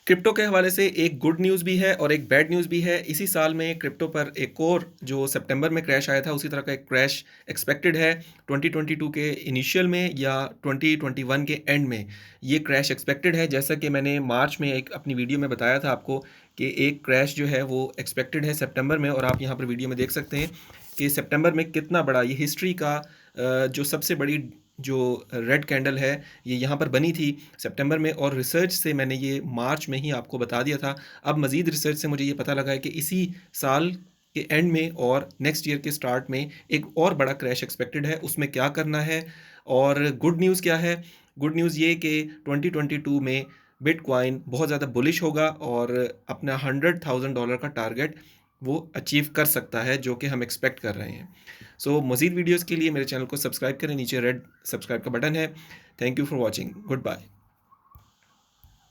Crypto के हवाले से एक गुड न्यूज़ भी है और एक बैड न्यूज़ भी है। इसी साल में क्रिप्टो पर एक और जो सितंबर में क्रैश आया था, उसी तरह का एक क्रैश एक्सपेक्टेड है। 2022 के इनिशियल में या 2021 के एंड में ये क्रैश एक्सपेक्टेड है। जैसा कि मैंने मार्च में एक अपनी वीडियो में बताया था आपको कि एक क्रैश जो है वो एक्सपेक्टेड है सितंबर में, और आप यहाँ पर वीडियो में देख सकते हैं कि सितंबर में कितना बड़ा ये हिस्ट्री का जो सबसे बड़ी जो रेड कैंडल है ये यहाँ पर बनी थी सितंबर में, और रिसर्च से मैंने ये मार्च में ही आपको बता दिया था। अब मज़ीद रिसर्च से मुझे ये पता लगा है कि इसी साल के एंड में और नेक्स्ट ईयर के स्टार्ट में एक और बड़ा क्रैश एक्सपेक्टेड है। उसमें क्या करना है और गुड न्यूज़ क्या है? गुड न्यूज़ ये कि 2022 में बिटकॉइन बहुत ज़्यादा बुलिश होगा और अपना $100,000 का टारगेट वो अचीव कर सकता है, जो कि हम एक्सपेक्ट कर रहे हैं। सो मज़ीद वीडियोज़ के लिए मेरे चैनल को सब्सक्राइब करें, नीचे रेड सब्सक्राइब का बटन है। Thank you for watching, good bye.